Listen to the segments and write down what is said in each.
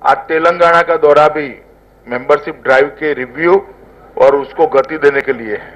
आज तेलंगाना का दौरा भी मेंबरशिप ड्राइव के रिव्यू और उसको गति देने के लिए है।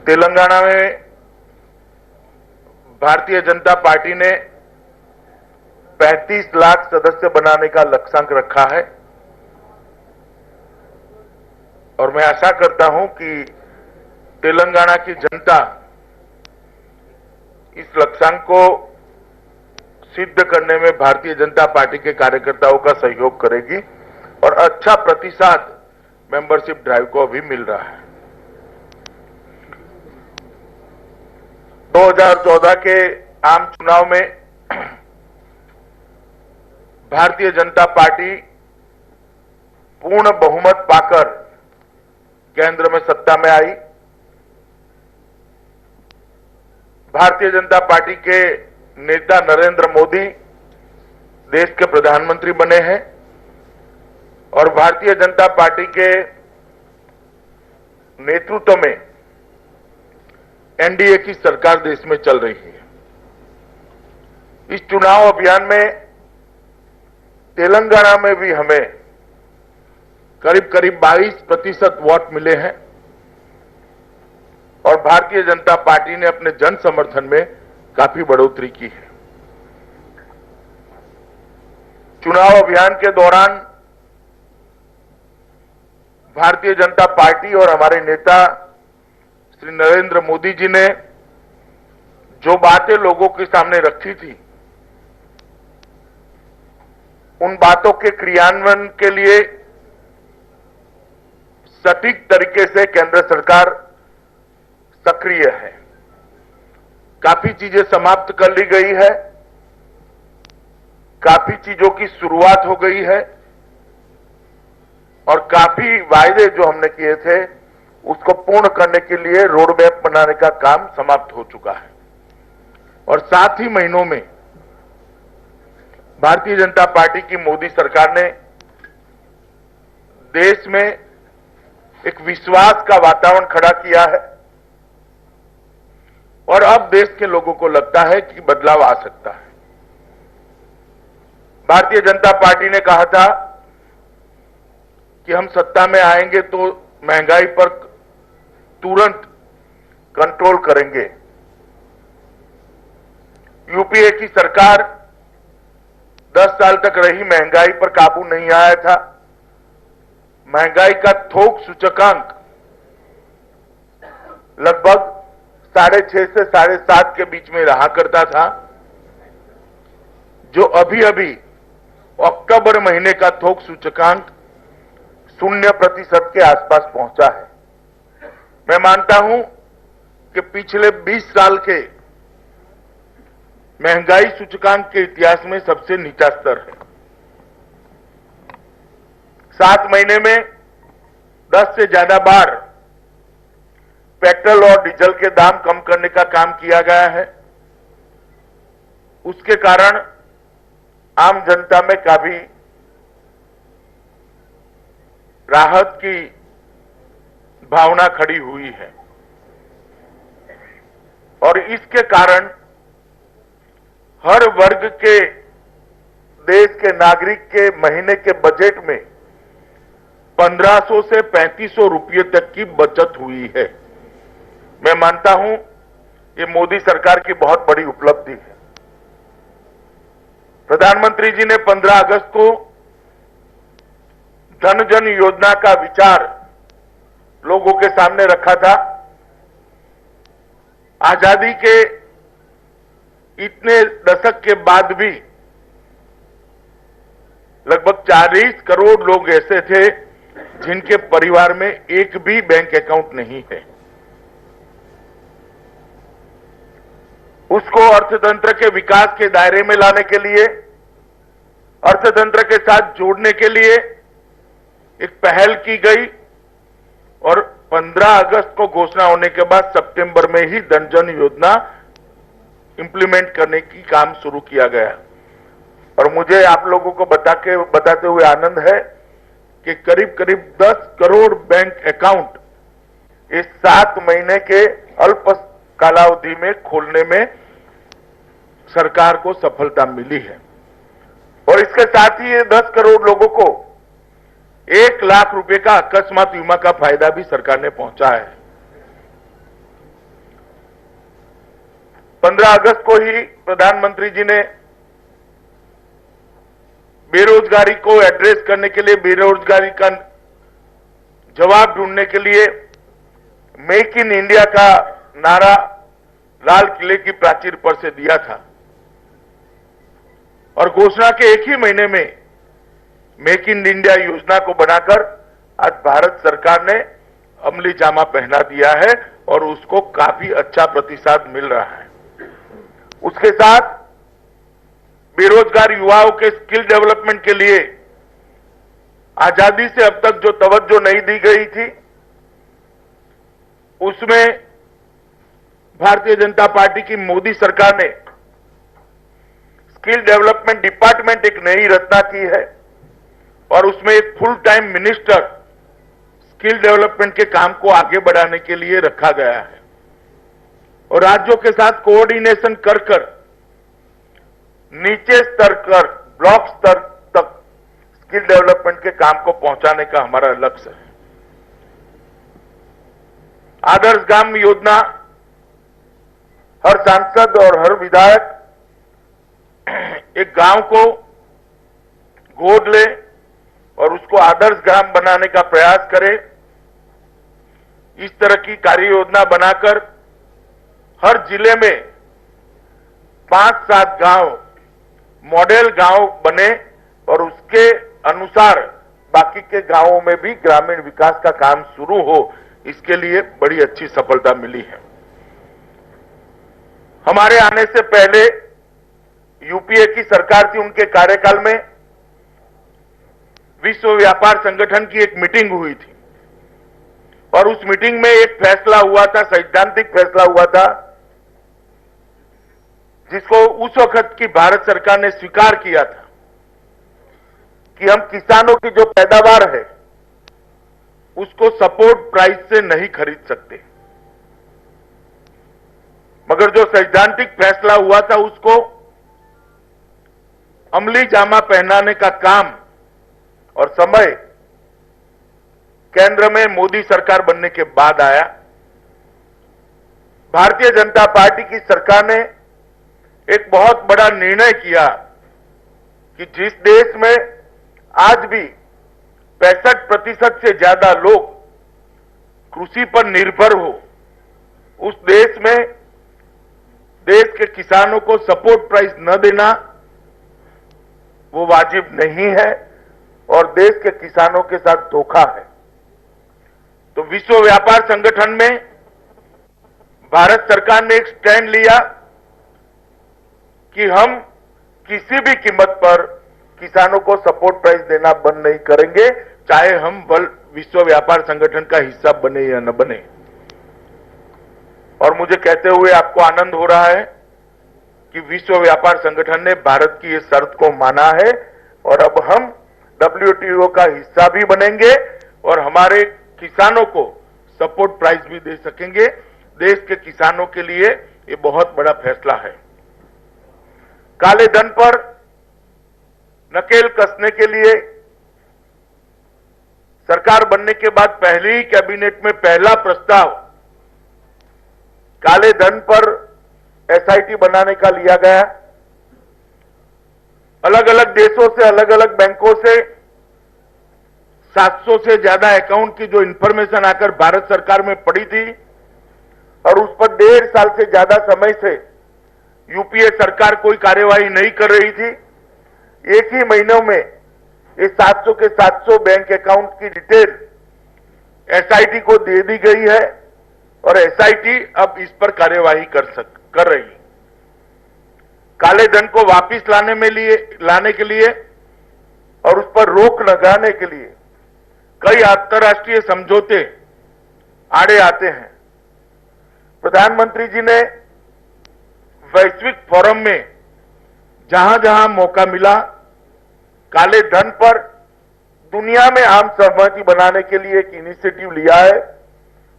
तेलंगाना में भारतीय जनता पार्टी ने 35 लाख सदस्य बनाने का लक्ष्यांक रखा है और मैं आशा करता हूं कि तेलंगाना की जनता इस लक्ष्यांक को सिद्ध करने में भारतीय जनता पार्टी के कार्यकर्ताओं का सहयोग करेगी और अच्छा प्रतिसाद मेंबरशिप ड्राइव को अभी मिल रहा है। 2014 के आम चुनाव में भारतीय जनता पार्टी पूर्ण बहुमत पाकर केंद्र में सत्ता में आई। भारतीय जनता पार्टी के नेता नरेंद्र मोदी देश के प्रधानमंत्री बने हैं और भारतीय जनता पार्टी के नेतृत्व में एनडीए की सरकार देश में चल रही है। इस चुनाव अभियान में तेलंगाना में भी हमें करीब करीब 22% वोट मिले हैं और भारतीय जनता पार्टी ने अपने जन समर्थन में काफी बढ़ोतरी की है। चुनाव अभियान के दौरान भारतीय जनता पार्टी और हमारे नेता श्री नरेंद्र मोदी जी ने जो बातें लोगों के सामने रखी थी, उन बातों के क्रियान्वयन के लिए सटीक तरीके से केंद्र सरकार सक्रिय है। काफी चीजें समाप्त कर ली गई है, काफी चीजों की शुरुआत हो गई है और काफी वायदे जो हमने किए थे उसको पूर्ण करने के लिए रोड मैप बनाने का काम समाप्त हो चुका है। और 7 ही महीनों में भारतीय जनता पार्टी की मोदी सरकार ने देश में एक विश्वास का वातावरण खड़ा किया है और अब देश के लोगों को लगता है कि बदलाव आ सकता है। भारतीय जनता पार्टी ने कहा था कि हम सत्ता में आएंगे तो महंगाई पर तुरंत कंट्रोल करेंगे। यूपीए की सरकार 10 साल तक रही, महंगाई पर काबू नहीं आया था। महंगाई का थोक सूचकांक लगभग 6.5 से 7.5 के बीच में रहा करता था, जो अभी अभी अक्टूबर महीने का थोक सूचकांक 0% के आसपास पहुंचा है। मैं मानता हूं कि पिछले 20 साल के महंगाई सूचकांक के इतिहास में सबसे नीचा स्तर है। 7 महीने में 10 से ज्यादा बार पेट्रोल और डीजल के दाम कम करने का काम किया गया है। उसके कारण आम जनता में काफी राहत की भावना खड़ी हुई है और इसके कारण हर वर्ग के देश के नागरिक के महीने के बजट में 1500 से 3500 रुपये तक की बचत हुई है। मैं मानता हूं ये मोदी सरकार की बहुत बड़ी उपलब्धि है। प्रधानमंत्री जी ने 15 अगस्त को धन जन योजना का विचार लोगों के सामने रखा था। आजादी के इतने दशक के बाद भी लगभग 40 करोड़ लोग ऐसे थे जिनके परिवार में एक भी बैंक अकाउंट नहीं है। उसको अर्थतंत्र के विकास के दायरे में लाने के लिए, अर्थतंत्र के साथ जोड़ने के लिए एक पहल की गई और 15 अगस्त को घोषणा होने के बाद सितंबर में ही धन जन योजना इंप्लीमेंट करने की काम शुरू किया गया। और मुझे आप लोगों को बताते हुए आनंद है कि करीब करीब 10 करोड़ बैंक अकाउंट इस 7 महीने के अल्प कालावधि में खोलने में सरकार को सफलता मिली है। और इस इसके साथ ही ये 10 करोड़ लोगों को 1 लाख रुपए का अकस्मात बीमा का फायदा भी सरकार ने पहुंचा है। 15 अगस्त को ही प्रधानमंत्री जी ने बेरोजगारी को एड्रेस करने के लिए, बेरोजगारी का जवाब ढूंढने के लिए मेक इन इंडिया का नारा लाल किले की प्राचीर पर से दिया था और घोषणा के एक ही महीने में मेक इन इंडिया योजना को बनाकर आज भारत सरकार ने अमली जामा पहना दिया है और उसको काफी अच्छा प्रतिसाद मिल रहा है। उसके साथ बेरोजगार युवाओं के स्किल डेवलपमेंट के लिए आजादी से अब तक जो तवज्जो नहीं दी गई थी, उसमें भारतीय जनता पार्टी की मोदी सरकार ने स्किल डेवलपमेंट डिपार्टमेंट एक नई रचना की है और उसमें एक full time minister skill development के काम को आगे बढ़ाने के लिए रखा गया है और राज्यों के साथ कोऑर्डिनेशन कर नीचे स्तर कर ब्लॉक स्तर तक स्किल डेवलपमेंट के काम को पहुंचाने का हमारा लक्ष्य है। आदर्श ग्राम योजना हर सांसद और हर विधायक एक गांव को गोद ले और उसको आदर्श ग्राम बनाने का प्रयास करे। इस तरह की कार्य योजना बनाकर हर जिले में 5-7 गांव मॉडल गांव बने और उसके अनुसार बाकी के गांवों में भी ग्रामीण विकास का काम शुरू हो, इसके लिए बड़ी अच्छी सफलता मिली है। हमारे आने से पहले यूपीए की सरकार थी, उनके कार्यकाल में विश्व व्यापार संगठन की एक मीटिंग हुई थी और उस मीटिंग में एक फैसला हुआ था, सैद्धांतिक फैसला हुआ था, जिसको उस वक्त की भारत सरकार ने स्वीकार किया था कि हम किसानों की जो पैदावार है उसको सपोर्ट प्राइस से नहीं खरीद सकते, मगर जो सैद्धांतिक फैसला हुआ था उसको अमली जामा पहनाने का काम और समय केंद्र में मोदी सरकार बनने के बाद आया। भारतीय जनता पार्टी की सरकार ने एक बहुत बड़ा निर्णय किया कि जिस देश में आज भी 65% से ज्यादा लोग कृषि पर निर्भर हो, उस देश में देश के किसानों को सपोर्ट प्राइस न देना वो वाजिब नहीं है और देश के किसानों के साथ धोखा है। तो विश्व व्यापार संगठन में भारत सरकार ने एक स्टैंड लिया कि हम किसी भी कीमत पर किसानों को सपोर्ट प्राइस देना बंद नहीं करेंगे, चाहे हम विश्व व्यापार संगठन का हिस्सा बने या न बने। और मुझे कहते हुए आपको आनंद हो रहा है कि विश्व व्यापार संगठन ने भारत की इस शर्त को माना है और अब हम WTO का हिस्सा भी बनेंगे और हमारे किसानों को सपोर्ट प्राइस भी दे सकेंगे। देश के किसानों के लिए ये बहुत बड़ा फैसला है। काले धन पर नकेल कसने के लिए सरकार बनने के बाद पहले ही कैबिनेट में पहला प्रस्ताव काले धन पर SIT बनाने का लिया गया। अलग अलग देशों से, अलग अलग बैंकों से 700 से ज्यादा अकाउंट की जो इंफॉर्मेशन आकर भारत सरकार में पड़ी थी और उस पर 1.5 साल से ज्यादा समय से यूपीए सरकार कोई कार्यवाही नहीं कर रही थी। एक ही महीनों में ये 700 के 700 बैंक अकाउंट की डिटेल SIT को दे दी गई है और SIT अब इस पर कार्यवाही कर रही है। काले धन को वापस लाने के लिए और उस पर रोक लगाने के लिए कई अंतर्राष्ट्रीय समझौते आड़े आते हैं। प्रधानमंत्री जी ने वैश्विक फोरम में जहां जहां मौका मिला काले धन पर दुनिया में आम सहमति बनाने के लिए एक इनिशिएटिव लिया है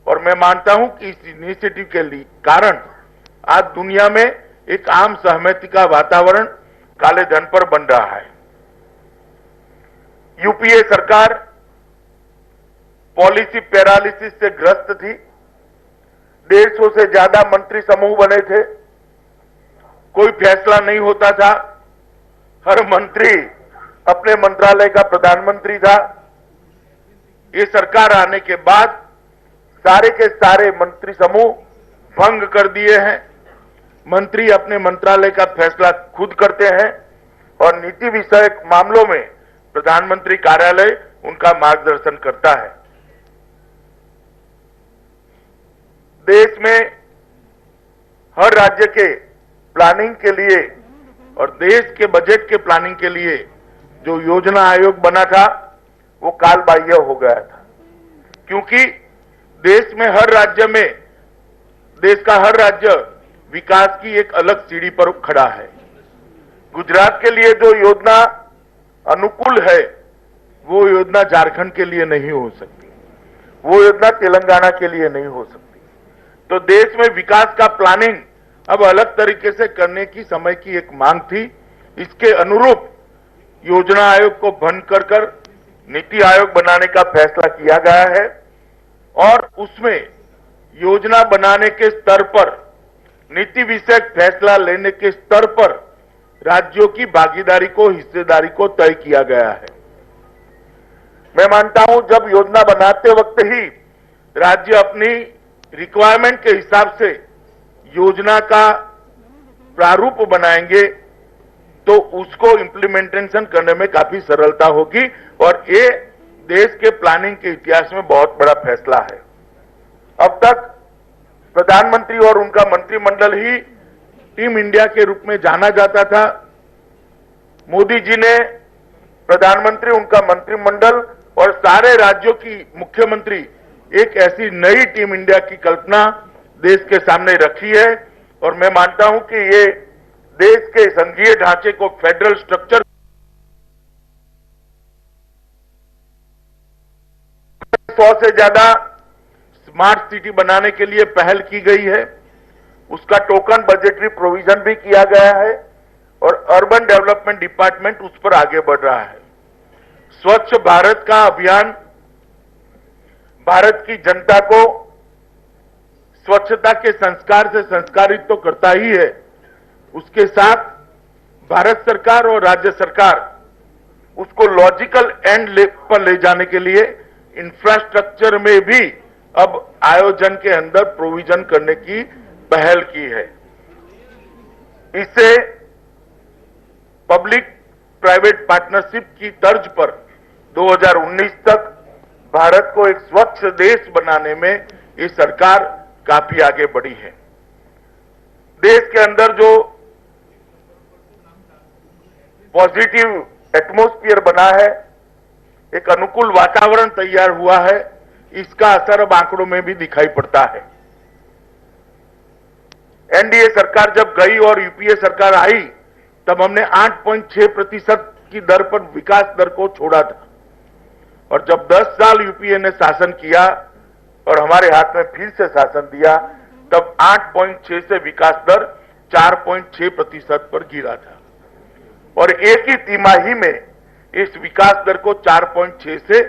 और मैं मानता हूं कि इस इनिशिएटिव के कारण आज दुनिया में एक आम सहमति का वातावरण काले धन पर बन रहा है। यूपीए सरकार पॉलिसी पैरालिसिस से ग्रस्त थी। 150 से ज्यादा मंत्री समूह बने थे, कोई फैसला नहीं होता था। हर मंत्री अपने मंत्रालय का प्रधानमंत्री था। ये सरकार आने के बाद सारे के सारे मंत्री समूह भंग कर दिए हैं। मंत्री अपने मंत्रालय का फैसला खुद करते हैं और नीति विषयक मामलों में प्रधानमंत्री कार्यालय उनका मार्गदर्शन करता है। देश में हर राज्य के प्लानिंग के लिए और देश के बजट के प्लानिंग के लिए जो योजना आयोग बना था वो कालबाह्य हो गया था, क्योंकि देश में हर राज्य में देश का हर राज्य विकास की एक अलग सीढ़ी पर खड़ा है। गुजरात के लिए जो योजना अनुकूल है वो योजना झारखंड के लिए नहीं हो सकती, वो योजना तेलंगाना के लिए नहीं हो सकती। तो देश में विकास का प्लानिंग अब अलग तरीके से करने की समय की एक मांग थी। इसके अनुरूप योजना आयोग को भंग कर नीति आयोग बनाने का फैसला किया गया है और उसमें योजना बनाने के स्तर पर, नीति विषयक फैसला लेने के स्तर पर राज्यों की भागीदारी को, हिस्सेदारी को तय किया गया है। मैं मानता हूं जब योजना बनाते वक्त ही राज्य अपनी रिक्वायरमेंट के हिसाब से योजना का प्रारूप बनाएंगे तो उसको इम्प्लीमेंटेशन करने में काफी सरलता होगी और ये देश के प्लानिंग के इतिहास में बहुत बड़ा फैसला है। अब तक प्रधानमंत्री और उनका मंत्रिमंडल ही टीम इंडिया के रूप में जाना जाता था। मोदी जी ने प्रधानमंत्री, उनका मंत्रिमंडल और सारे राज्यों की मुख्यमंत्री एक ऐसी नई टीम इंडिया की कल्पना देश के सामने रखी है और मैं मानता हूं कि ये देश के संघीय ढांचे को, फेडरल स्ट्रक्चर 100 से ज्यादा स्मार्ट सिटी बनाने के लिए पहल की गई है। उसका टोकन बजटरी प्रोविजन भी किया गया है और अर्बन डेवलपमेंट डिपार्टमेंट उस पर आगे बढ़ रहा है। स्वच्छ भारत का अभियान भारत की जनता को स्वच्छता के संस्कार से संस्कारित तो करता ही है, उसके साथ भारत सरकार और राज्य सरकार उसको लॉजिकल एंड पर ले जाने के लिए इंफ्रास्ट्रक्चर में भी अब आयोजन के अंदर प्रोविजन करने की पहल की है। इससे पब्लिक प्राइवेट पार्टनरशिप की तर्ज पर 2019 तक भारत को एक स्वच्छ देश बनाने में ये सरकार काफी आगे बढ़ी है। देश के अंदर जो पॉजिटिव एटमॉस्फेयर बना है, एक अनुकूल वातावरण तैयार हुआ है, इसका असर अब आंकड़ों में भी दिखाई पड़ता है। एनडीए सरकार जब गई और यूपीए सरकार आई तब हमने 8.6% की दर पर विकास दर को छोड़ा था और जब 10 साल यूपीए ने शासन किया और हमारे हाथ में फिर से शासन दिया तब 8.6 से विकास दर 4.6% पर गिरा था और एक ही तिमाही में इस विकास दर को 4.6 से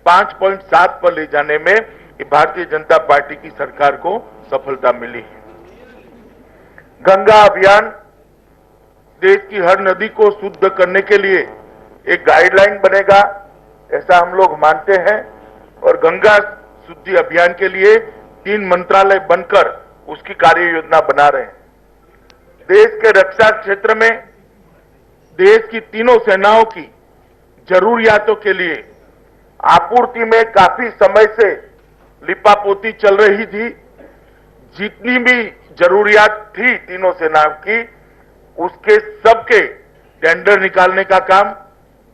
5.7 पर ले जाने में भारतीय जनता पार्टी की सरकार को सफलता मिली है। गंगा अभियान देश की हर नदी को शुद्ध करने के लिए एक गाइडलाइन बनेगा, ऐसा हम लोग मानते हैं और गंगा शुद्धि अभियान के लिए 3 मंत्रालय बनकर उसकी कार्य योजना बना रहे हैं। देश के रक्षा क्षेत्र में देश की तीनों सेनाओं की जरूरियातों के लिए आपूर्ति में काफी समय से लिपापोती चल रही थी। जितनी भी जरूरियात थी तीनों सेनाओं की, उसके सबके टेंडर निकालने का काम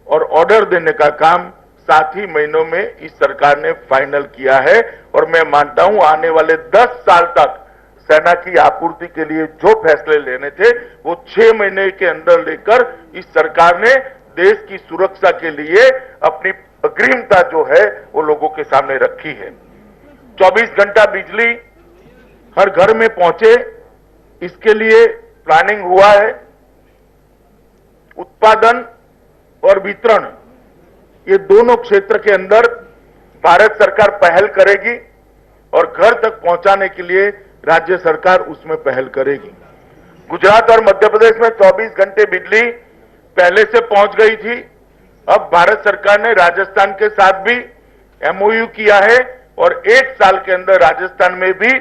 और ऑर्डर देने का काम 7 ही महीनों में इस सरकार ने फाइनल किया है और मैं मानता हूं आने वाले 10 साल तक सेना की आपूर्ति के लिए जो फैसले लेने थे वो 6 महीने के अंदर लेकर इस सरकार ने देश की सुरक्षा के लिए अपनी अग्रिमता जो है वो लोगों के सामने रखी है। 24 घंटा बिजली हर घर में पहुंचे, इसके लिए प्लानिंग हुआ है। उत्पादन और वितरण ये दोनों क्षेत्र के अंदर भारत सरकार पहल करेगी और घर तक पहुंचाने के लिए राज्य सरकार उसमें पहल करेगी। गुजरात और मध्य प्रदेश में 24 घंटे बिजली पहले से पहुंच गई थी। अब भारत सरकार ने राजस्थान के साथ भी एमओयू किया है और 1 साल के अंदर राजस्थान में भी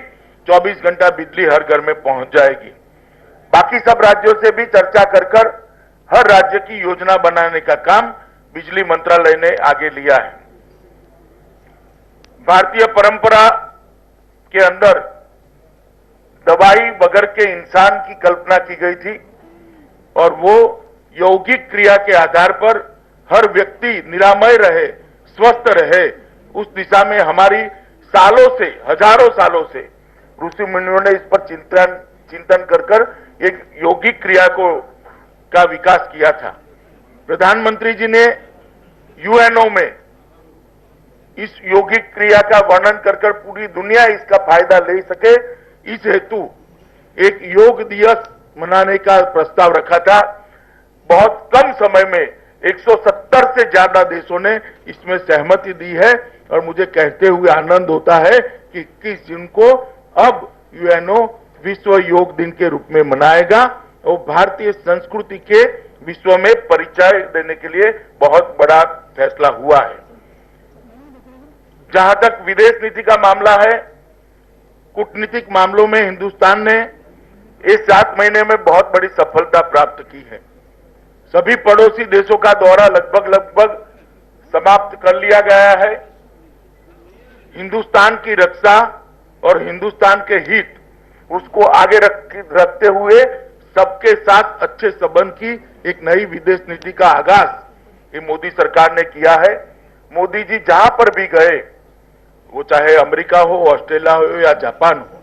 24 घंटा बिजली हर घर में पहुंच जाएगी। बाकी सब राज्यों से भी चर्चा कर हर राज्य की योजना बनाने का काम बिजली मंत्रालय ने आगे लिया है। भारतीय परंपरा के अंदर दवाई बगैर के इंसान की कल्पना की गई थी और वो यौगिक क्रिया के आधार पर हर व्यक्ति निरामय रहे, स्वस्थ रहे, उस दिशा में हमारी सालों से, हजारों सालों से ऋषि मुनियों ने इस पर चिंतन कर एक यौगिक क्रिया का विकास किया था। प्रधानमंत्री जी ने यूएनओ में इस यौगिक क्रिया का वर्णन कर पूरी दुनिया इसका फायदा ले सके, इस हेतु एक योग दिवस मनाने का प्रस्ताव रखा था। बहुत कम समय में 170 से ज्यादा देशों ने इसमें सहमति दी है और मुझे कहते हुए आनंद होता है कि 21 जून को अब यूएनओ विश्व योग दिन के रूप में मनाएगा और भारतीय संस्कृति के विश्व में परिचय देने के लिए बहुत बड़ा फैसला हुआ है। जहां तक विदेश नीति का मामला है, कूटनीतिक मामलों में हिंदुस्तान ने इस 7 महीने में बहुत बड़ी सफलता प्राप्त की है। सभी पड़ोसी देशों का दौरा लगभग समाप्त कर लिया गया है। हिंदुस्तान की रक्षा और हिंदुस्तान के हित उसको आगे रखते हुए सबके साथ अच्छे संबंध की एक नई विदेश नीति का आगाज ये मोदी सरकार ने किया है। मोदी जी जहां पर भी गए, वो चाहे अमेरिका हो, ऑस्ट्रेलिया हो या जापान हो,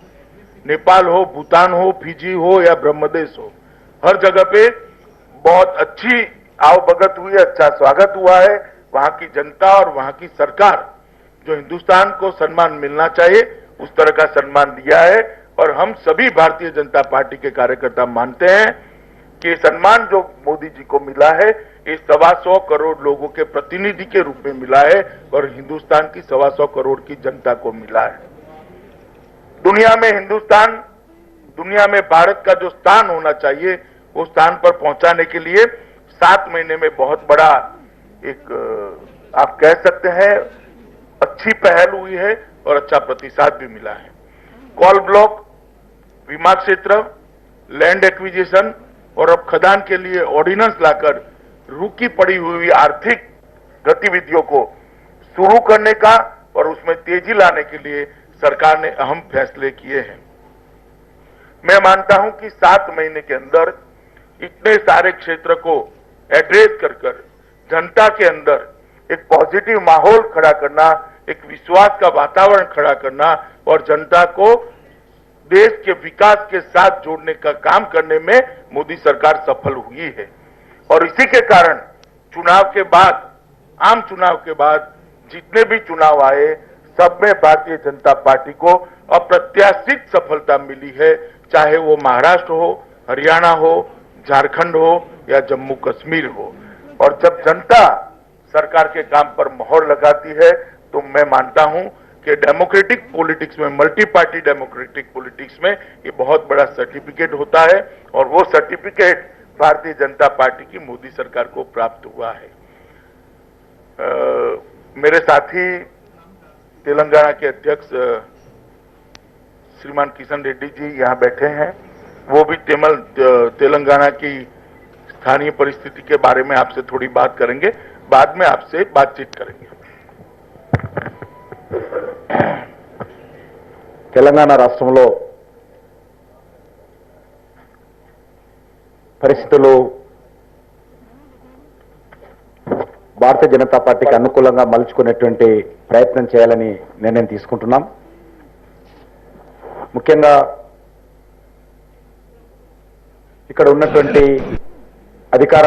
नेपाल हो, भूटान हो, फिजी हो या ब्रह्मदेश हो, हर जगह पे बहुत अच्छी आवभगत हुई, अच्छा स्वागत हुआ है। वहां की जनता और वहां की सरकार जो हिंदुस्तान को सम्मान मिलना चाहिए उस तरह का सम्मान दिया है और हम सभी भारतीय जनता पार्टी के कार्यकर्ता मानते हैं कि सम्मान जो मोदी जी को मिला है ये 125 करोड़ लोगों के प्रतिनिधि के रूप में मिला है और हिंदुस्तान की 125 करोड़ की जनता को मिला है। दुनिया में हिंदुस्तान, दुनिया में भारत का जो स्थान होना चाहिए वो स्थान पर पहुंचाने के लिए 7 महीने में बहुत बड़ा एक आप कह सकते हैं अच्छी पहल हुई है और अच्छा प्रतिसाद भी मिला है। कॉल ब्लॉक, बीमा क्षेत्र, लैंड एक्विजिशन और अब खदान के लिए ऑर्डिनेंस लाकर रुकी पड़ी हुई आर्थिक गतिविधियों को शुरू करने का और उसमें तेजी लाने के लिए सरकार ने अहम फैसले किए हैं। मैं मानता हूं कि 7 महीने के अंदर इतने सारे क्षेत्र को एड्रेस कर जनता के अंदर एक पॉजिटिव माहौल खड़ा करना, एक विश्वास का वातावरण खड़ा करना और जनता को देश के विकास के साथ जोड़ने का काम करने में मोदी सरकार सफल हुई है। और इसी के कारण चुनाव के बाद, आम चुनाव के बाद जितने भी चुनाव आए सब में भारतीय जनता पार्टी को अप्रत्याशित सफलता मिली है, चाहे वो महाराष्ट्र हो, हरियाणा हो, झारखंड हो या जम्मू कश्मीर हो। और जब जनता सरकार के काम पर मोहर लगाती है तो मैं मानता हूं कि डेमोक्रेटिक पॉलिटिक्स में, मल्टी पार्टी डेमोक्रेटिक पॉलिटिक्स में ये बहुत बड़ा सर्टिफिकेट होता है और वो सर्टिफिकेट भारतीय जनता पार्टी की मोदी सरकार को प्राप्त हुआ है। मेरे साथी तेलंगाना के अध्यक्ष श्रीमान किशन रेड्डी जी यहाँ बैठे हैं, वो भी तेलंगाना की स्थानीय परिस्थिति के बारे में आपसे थोड़ी बात करेंगे, बाद में आपसे बातचीत करेंगे। తెలంగాణ రాష్ట్రంలో పరిస్థితులు భారతీయ జనతా పార్టీకి అనుకూలంగా మలుచుకునేటువంటి ప్రయత్నం చేయాలని నిర్ణయం తీసుకుంటున్నాం. ముఖ్యంగా ఇక్కడ ఉన్నటువంటి అధికార